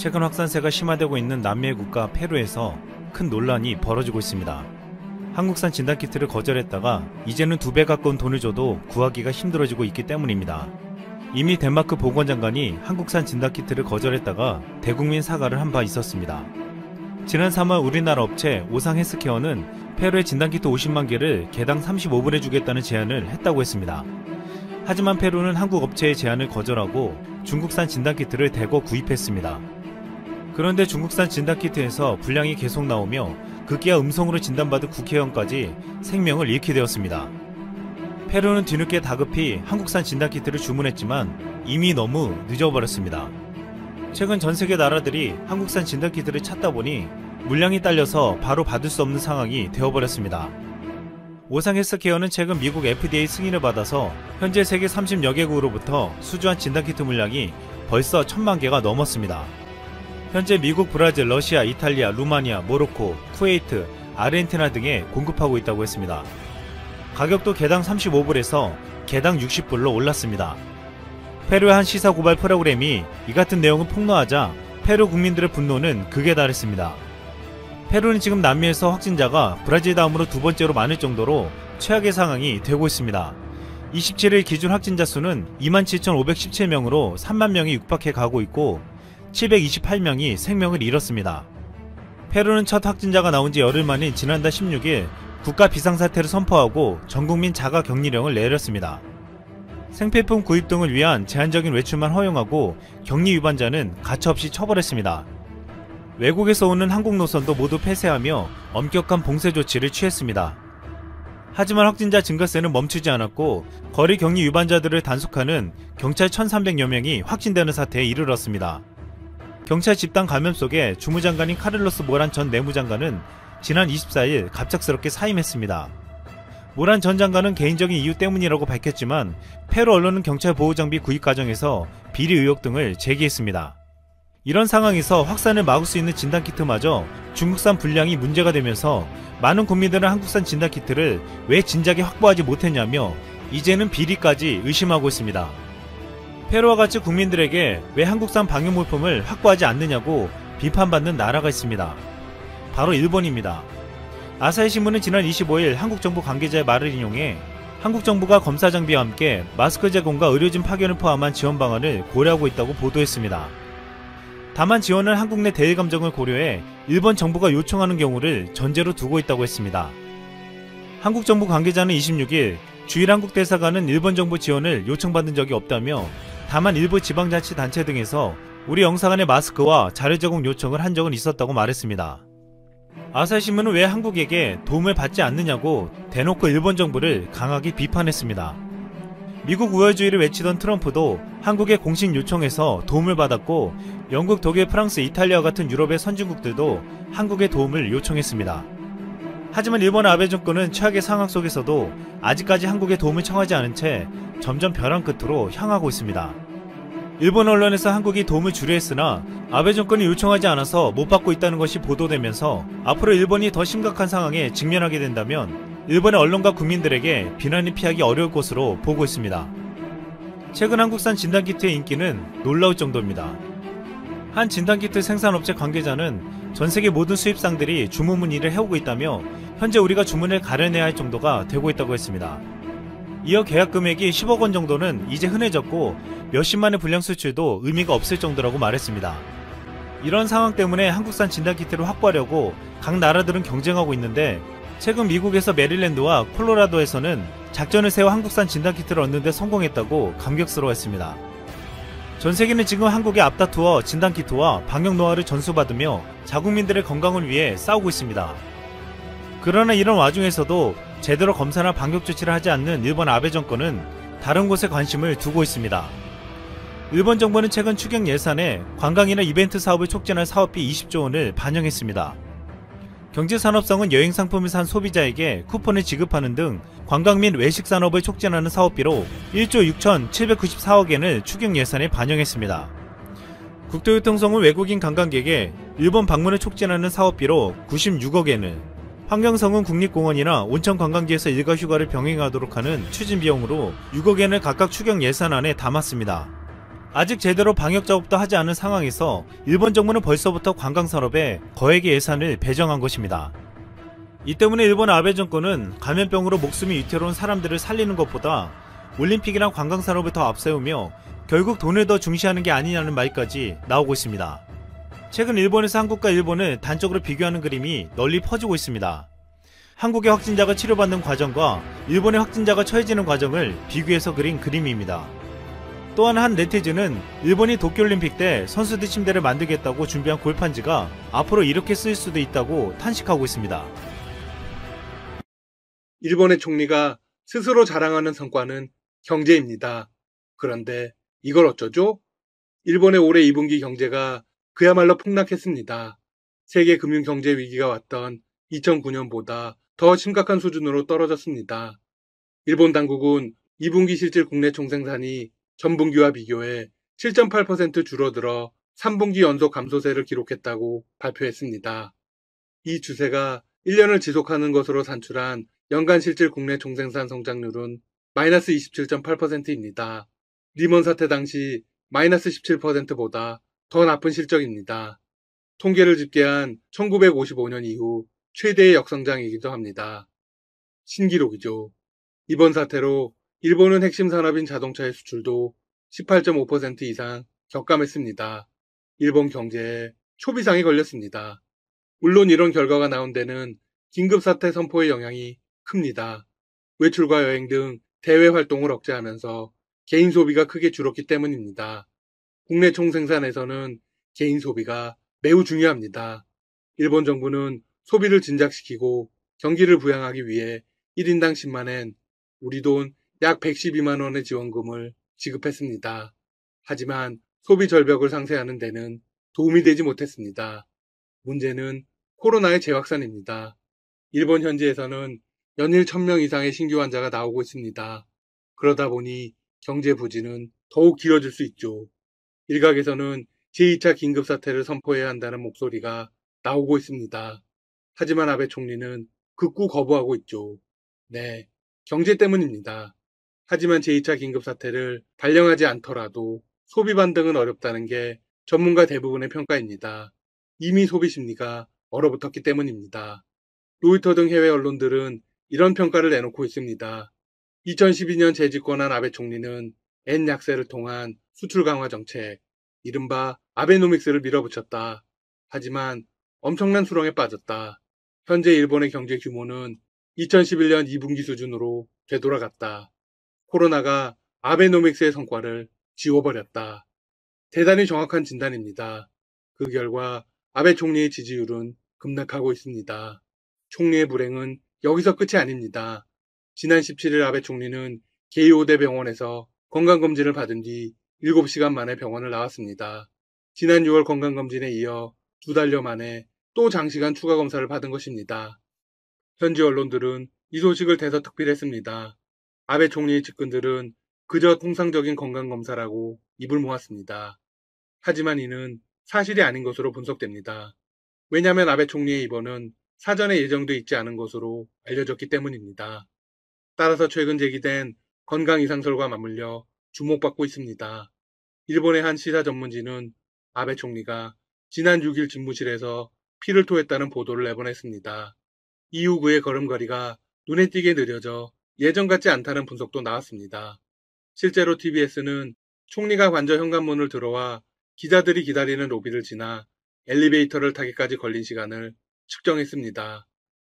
최근 확산세가 심화되고 있는 남미의 국가 페루에서 큰 논란이 벌어지고 있습니다. 한국산 진단키트를 거절했다가 이제는 2배 가까운 돈을 줘도 구하기가 힘들어지고 있기 때문입니다. 이미 덴마크 보건장관이 한국산 진단키트를 거절했다가 대국민 사과를 한 바 있었습니다. 지난 3월 우리나라 업체 오상헬스케어는 페루에 진단키트 50만 개를 개당 35불에 주겠다는 제안을 했다고 했습니다. 하지만 페루는 한국 업체의 제안을 거절하고 중국산 진단키트를 대거 구입했습니다. 그런데 중국산 진단키트에서 불량이 계속 나오며 급기야 음성으로 진단받은 국회의원까지 생명을 잃게 되었습니다. 페루는 뒤늦게 다급히 한국산 진단키트를 주문했지만 이미 너무 늦어버렸습니다. 최근 전세계 나라들이 한국산 진단키트를 찾다 보니 물량이 딸려서 바로 받을 수 없는 상황이 되어버렸습니다. 오상헬스케어는 최근 미국 FDA 승인을 받아서 현재 세계 30여 개국으로부터 수주한 진단키트 물량이 벌써 1000만 개가 넘었습니다. 현재 미국, 브라질, 러시아, 이탈리아, 루마니아, 모로코, 쿠웨이트, 아르헨티나 등에 공급하고 있다고 했습니다. 가격도 개당 35불에서 개당 60불로 올랐습니다. 페루의 한 시사 고발 프로그램이 이 같은 내용을 폭로하자 페루 국민들의 분노는 극에 달했습니다. 페루는 지금 남미에서 확진자가 브라질 다음으로 2번째로 많을 정도로 최악의 상황이 되고 있습니다. 27일 기준 확진자 수는 27,517명으로 3만 명이 육박해 가고 있고 728명이 생명을 잃었습니다. 페루는 첫 확진자가 나온 지 열흘 만인 지난달 16일 국가 비상사태를 선포하고 전국민 자가격리령을 내렸습니다. 생필품 구입 등을 위한 제한적인 외출만 허용하고 격리 위반자는 가차없이 처벌했습니다. 외국에서 오는 한국 노선도 모두 폐쇄하며 엄격한 봉쇄 조치를 취했습니다. 하지만 확진자 증가세는 멈추지 않았고 거리 격리 위반자들을 단속하는 경찰 1300여 명이 확진되는 사태에 이르렀습니다. 경찰 집단 감염 속에 주무장관인 카를로스 모란 전 내무장관은 지난 24일 갑작스럽게 사임했습니다. 모란 전 장관은 개인적인 이유 때문이라고 밝혔지만 페루 언론은 경찰 보호장비 구입 과정에서 비리 의혹 등을 제기했습니다. 이런 상황에서 확산을 막을 수 있는 진단키트마저 중국산 불량이 문제가 되면서 많은 국민들은 한국산 진단키트를 왜 진작에 확보하지 못했냐며 이제는 비리까지 의심하고 있습니다. 페루와 같이 국민들에게 왜 한국산 방역물품을 확보하지 않느냐고 비판받는 나라가 있습니다. 바로 일본입니다. 아사히신문은 지난 25일 한국정부 관계자의 말을 인용해 한국정부가 검사 장비와 함께 마스크 제공과 의료진 파견을 포함한 지원 방안을 고려하고 있다고 보도했습니다. 다만 지원은 한국 내 대일 감정을 고려해 일본 정부가 요청하는 경우를 전제로 두고 있다고 했습니다. 한국 정부 관계자는 26일 주일 한국 대사관은 일본 정부 지원을 요청받은 적이 없다며 다만 일부 지방자치단체 등에서 우리 영사관의 마스크와 자료 제공 요청을 한 적은 있었다고 말했습니다. 아사히신문은 왜 한국에게 도움을 받지 않느냐고 대놓고 일본 정부를 강하게 비판했습니다. 미국 우월주의를 외치던 트럼프도 한국의 공식 요청에서 도움을 받았고 영국, 독일, 프랑스, 이탈리아와 같은 유럽의 선진국들도 한국의 도움을 요청했습니다. 하지만 일본 아베 정권은 최악의 상황 속에서도 아직까지 한국의 도움을 청하지 않은 채 점점 벼랑 끝으로 향하고 있습니다. 일본 언론에서 한국이 도움을 주려 했으나 아베 정권이 요청하지 않아서 못 받고 있다는 것이 보도되면서 앞으로 일본이 더 심각한 상황에 직면하게 된다면 일본의 언론과 국민들에게 비난이 피하기 어려울 것으로 보고 있습니다. 최근 한국산 진단키트의 인기는 놀라울 정도입니다. 한 진단키트 생산업체 관계자는 전세계 모든 수입상들이 주문 문의를 해오고 있다며 현재 우리가 주문을 가려내야 할 정도가 되고 있다고 했습니다. 이어 계약 금액이 10억 원 정도는 이제 흔해졌고 몇십만의 불량 수출도 의미가 없을 정도라고 말했습니다. 이런 상황 때문에 한국산 진단키트를 확보하려고 각 나라들은 경쟁하고 있는데 최근 미국에서 메릴랜드와 콜로라도에서는 작전을 세워 한국산 진단키트를 얻는 데 성공했다고 감격스러워했습니다. 전세계는 지금 한국의 앞다투어 진단키트와 방역 노하우를 전수받으며 자국민들의 건강을 위해 싸우고 있습니다. 그러나 이런 와중에서도 제대로 검사나 방역 조치를 하지 않는 일본 아베 정권은 다른 곳에 관심을 두고 있습니다. 일본 정부는 최근 추경 예산에 관광이나 이벤트 사업을 촉진할 사업비 20조 원을 반영했습니다. 경제산업성은 여행상품을 산 소비자에게 쿠폰을 지급하는 등 관광 및 외식산업을 촉진하는 사업비로 1조 6,794억엔을 추경 예산에 반영했습니다. 국토교통성은 외국인 관광객의 일본 방문을 촉진하는 사업비로 96억엔을, 환경성은 국립공원이나 온천관광지에서 일과 휴가를 병행하도록 하는 추진비용으로 6억엔을 각각 추경 예산안에 담았습니다. 아직 제대로 방역 작업도 하지 않은 상황에서 일본 정부는 벌써부터 관광산업에 거액의 예산을 배정한 것입니다. 이 때문에 일본 아베 정권은 감염병으로 목숨이 위태로운 사람들을 살리는 것보다 올림픽이나 관광산업을 더 앞세우며 결국 돈을 더 중시하는 게 아니냐는 말까지 나오고 있습니다. 최근 일본에서 한국과 일본을 단적으로 비교하는 그림이 널리 퍼지고 있습니다. 한국의 확진자가 치료받는 과정과 일본의 확진자가 처해지는 과정을 비교해서 그린 그림입니다. 또한 한 네티즌은 일본이 도쿄올림픽 때 선수들 침대를 만들겠다고 준비한 골판지가 앞으로 이렇게 쓰일 수도 있다고 탄식하고 있습니다. 일본의 총리가 스스로 자랑하는 성과는 경제입니다. 그런데 이걸 어쩌죠? 일본의 올해 2분기 경제가 그야말로 폭락했습니다. 세계 금융 경제 위기가 왔던 2009년보다 더 심각한 수준으로 떨어졌습니다. 일본 당국은 2분기 실질 국내 총생산이 전분기와 비교해 7.8% 줄어들어 3분기 연속 감소세를 기록했다고 발표했습니다. 이 추세가 1년을 지속하는 것으로 산출한 연간 실질 국내 총생산 성장률은 마이너스 27.8%입니다. 리먼 사태 당시 마이너스 17%보다 더 나쁜 실적입니다. 통계를 집계한 1955년 이후 최대의 역성장이기도 합니다. 신기록이죠. 이번 사태로 일본은 핵심 산업인 자동차의 수출도 18.5% 이상 격감했습니다. 일본 경제에 초비상이 걸렸습니다. 물론 이런 결과가 나온 데는 긴급사태 선포의 영향이 큽니다. 외출과 여행 등 대외 활동을 억제하면서 개인 소비가 크게 줄었기 때문입니다. 국내 총생산에서는 개인 소비가 매우 중요합니다. 일본 정부는 소비를 진작시키고 경기를 부양하기 위해 1인당 10만엔, 우리 돈 약 112만 원의 지원금을 지급했습니다. 하지만 소비 절벽을 상쇄하는 데는 도움이 되지 못했습니다. 문제는 코로나의 재확산입니다. 일본 현지에서는 연일 1000명 이상의 신규 환자가 나오고 있습니다. 그러다 보니 경제 부진은 더욱 길어질 수 있죠. 일각에서는 제2차 긴급사태를 선포해야 한다는 목소리가 나오고 있습니다. 하지만 아베 총리는 극구 거부하고 있죠. 네, 경제 때문입니다. 하지만 제2차 긴급사태를 발령하지 않더라도 소비 반등은 어렵다는 게 전문가 대부분의 평가입니다. 이미 소비 심리가 얼어붙었기 때문입니다. 로이터 등 해외 언론들은 이런 평가를 내놓고 있습니다. 2012년 재집권한 아베 총리는 N 약세를 통한 수출 강화 정책, 이른바 아베노믹스를 밀어붙였다. 하지만 엄청난 수렁에 빠졌다. 현재 일본의 경제 규모는 2011년 2분기 수준으로 되돌아갔다. 코로나가 아베노믹스의 성과를 지워버렸다. 대단히 정확한 진단입니다. 그 결과 아베 총리의 지지율은 급락하고 있습니다. 총리의 불행은 여기서 끝이 아닙니다. 지난 17일 아베 총리는 게이오대 병원에서 건강검진을 받은 뒤 7시간 만에 병원을 나왔습니다. 지난 6월 건강검진에 이어 2달여 만에 또 장시간 추가 검사를 받은 것입니다. 현지 언론들은 이 소식을 대서특필했습니다. 아베 총리의 측근들은 그저 통상적인 건강검사라고 입을 모았습니다. 하지만 이는 사실이 아닌 것으로 분석됩니다. 왜냐하면 아베 총리의 입원은 사전에 예정돼 있지 않은 것으로 알려졌기 때문입니다. 따라서 최근 제기된 건강 이상설과 맞물려 주목받고 있습니다. 일본의 한 시사 전문지는 아베 총리가 지난 6일 집무실에서 피를 토했다는 보도를 내보냈습니다. 이후 그의 걸음걸이가 눈에 띄게 느려져 예전 같지 않다는 분석도 나왔습니다. 실제로 TBS는 총리가 관저 현관문을 들어와 기자들이 기다리는 로비를 지나 엘리베이터를 타기까지 걸린 시간을 측정했습니다.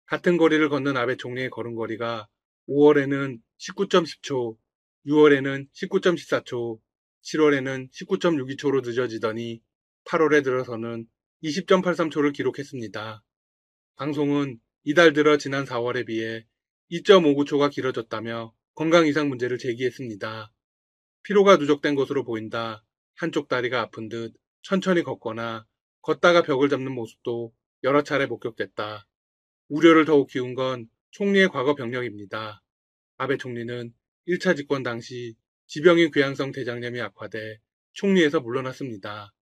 같은 거리를 걷는 아베 총리의 걸음걸이가 5월에는 19.10초, 6월에는 19.14초, 7월에는 19.62초로 늦어지더니 8월에 들어서는 20.83초를 기록했습니다. 방송은 이달 들어 지난 4월에 비해 2.59초가 길어졌다며 건강 이상 문제를 제기했습니다. 피로가 누적된 것으로 보인다. 한쪽 다리가 아픈 듯 천천히 걷거나 걷다가 벽을 잡는 모습도 여러 차례 목격됐다. 우려를 더욱 키운 건 총리의 과거 병력입니다. 아베 총리는 1차 집권 당시 지병인 궤양성 대장염이 악화돼 총리에서 물러났습니다.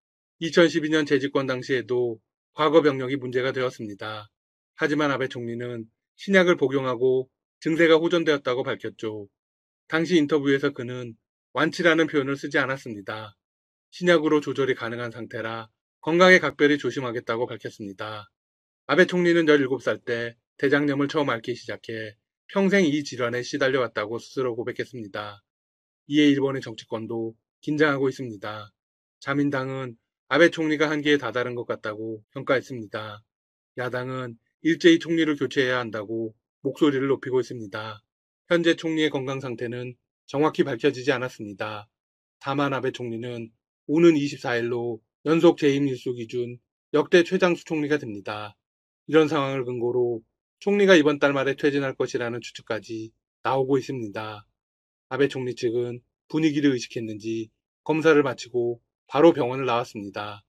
2012년 재집권 당시에도 과거 병력이 문제가 되었습니다. 하지만 아베 총리는 신약을 복용하고 증세가 호전되었다고 밝혔죠. 당시 인터뷰에서 그는 완치라는 표현을 쓰지 않았습니다. 신약으로 조절이 가능한 상태라 건강에 각별히 조심하겠다고 밝혔습니다. 아베 총리는 17살 때 대장염을 처음 앓기 시작해 평생 이 질환에 시달려 왔다고 스스로 고백했습니다. 이에 일본의 정치권도 긴장하고 있습니다. 자민당은 아베 총리가 한계에 다다른 것 같다고 평가했습니다. 야당은 일제히 총리를 교체해야 한다고 목소리를 높이고 있습니다. 현재 총리의 건강 상태는 정확히 밝혀지지 않았습니다. 다만 아베 총리는 오는 24일로 연속 재임 일수 기준 역대 최장수 총리가 됩니다. 이런 상황을 근거로 총리가 이번 달 말에 퇴진할 것이라는 추측까지 나오고 있습니다. 아베 총리 측은 분위기를 의식했는지 검사를 마치고 바로 병원을 나왔습니다.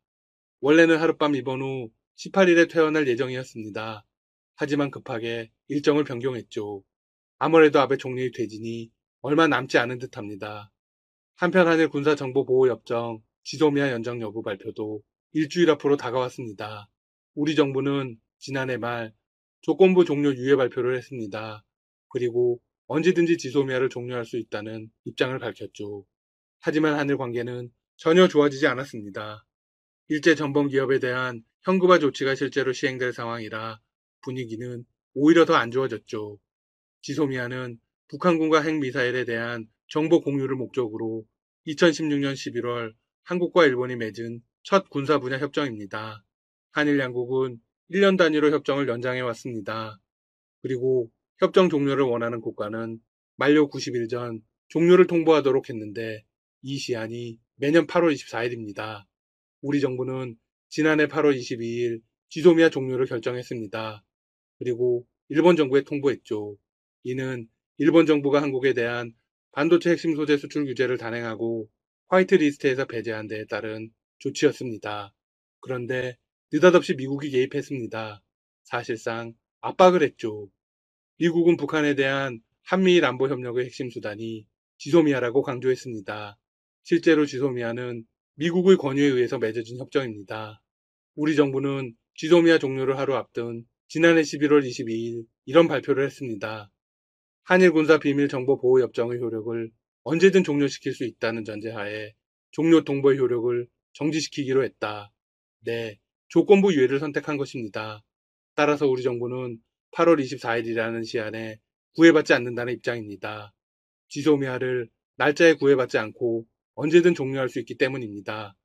원래는 하룻밤 입원 후 18일에 퇴원할 예정이었습니다. 하지만 급하게 일정을 변경했죠. 아무래도 아베 총리의 퇴진이 얼마 남지 않은 듯합니다. 한편 한일 군사정보보호협정 지소미아 연장 여부 발표도 일주일 앞으로 다가왔습니다. 우리 정부는 지난해 말 조건부 종료 유예 발표를 했습니다. 그리고 언제든지 지소미아를 종료할 수 있다는 입장을 밝혔죠. 하지만 한일 관계는 전혀 좋아지지 않았습니다. 일제 전범 기업에 대한 현금화 조치가 실제로 시행될 상황이라 분위기는 오히려 더 안 좋아졌죠. 지소미아는 북한군과 핵미사일에 대한 정보 공유를 목적으로 2016년 11월 한국과 일본이 맺은 첫 군사 분야 협정입니다. 한일 양국은 1년 단위로 협정을 연장해 왔습니다. 그리고 협정 종료를 원하는 국가는 만료 90일 전 종료를 통보하도록 했는데 이 시한이 매년 8월 24일입니다. 우리 정부는 지난해 8월 22일 지소미아 종료를 결정했습니다. 그리고 일본 정부에 통보했죠. 이는 일본 정부가 한국에 대한 반도체 핵심 소재 수출 규제를 단행하고 화이트리스트에서 배제한 데에 따른 조치였습니다. 그런데 느닷없이 미국이 개입했습니다. 사실상 압박을 했죠. 미국은 북한에 대한 한미일 안보 협력의 핵심 수단이 지소미아라고 강조했습니다. 실제로 지소미아는 미국의 권유에 의해서 맺어진 협정입니다. 우리 정부는 지소미아 종료를 하루 앞둔 지난해 11월 22일 이런 발표를 했습니다. 한일 군사 비밀 정보 보호 협정의 효력을 언제든 종료시킬 수 있다는 전제하에 종료 통보의 효력을 정지시키기로 했다. 네, 조건부 유예를 선택한 것입니다. 따라서 우리 정부는 8월 24일이라는 시한에 구애받지 않는다는 입장입니다. 지소미아를 날짜에 구애받지 않고 언제든 종료할 수 있기 때문입니다.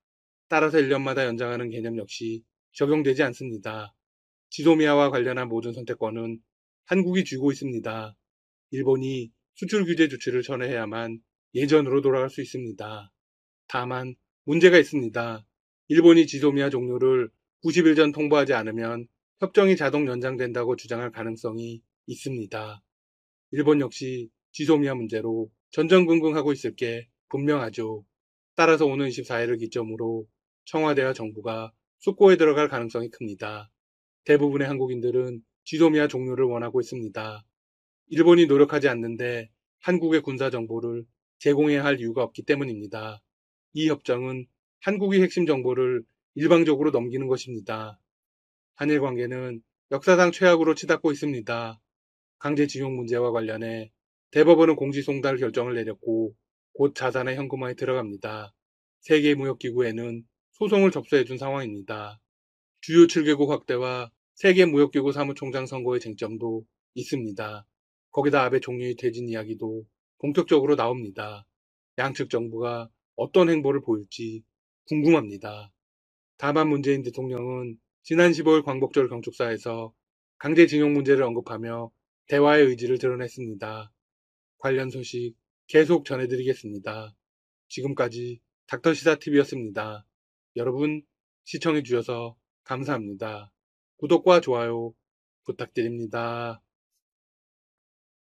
따라서 1년마다 연장하는 개념 역시 적용되지 않습니다. 지소미아와 관련한 모든 선택권은 한국이 쥐고 있습니다. 일본이 수출 규제 조치를 철회해야만 예전으로 돌아갈 수 있습니다. 다만 문제가 있습니다. 일본이 지소미아 종료를 90일 전 통보하지 않으면 협정이 자동 연장된다고 주장할 가능성이 있습니다. 일본 역시 지소미아 문제로 전전긍긍하고 있을 게 분명하죠. 따라서 오는 24일을 기점으로 청와대와 정부가 숙고에 들어갈 가능성이 큽니다. 대부분의 한국인들은 지소미아 종료를 원하고 있습니다. 일본이 노력하지 않는데 한국의 군사 정보를 제공해야 할 이유가 없기 때문입니다. 이 협정은 한국의 핵심 정보를 일방적으로 넘기는 것입니다. 한일 관계는 역사상 최악으로 치닫고 있습니다. 강제징용 문제와 관련해 대법원은 공시송달 결정을 내렸고 곧 자산의 현금화에 들어갑니다. 세계무역기구에는 소송을 접수해준 상황입니다. 주요 7개국 확대와 세계무역기구 사무총장 선거의 쟁점도 있습니다. 거기다 아베 총리의 퇴진 이야기도 본격적으로 나옵니다. 양측 정부가 어떤 행보를 보일지 궁금합니다. 다만 문재인 대통령은 지난 15일 광복절 경축사에서 강제징용 문제를 언급하며 대화의 의지를 드러냈습니다. 관련 소식 계속 전해드리겠습니다. 지금까지 닥터시사TV였습니다. 여러분 시청해주셔서 감사합니다. 구독과 좋아요 부탁드립니다.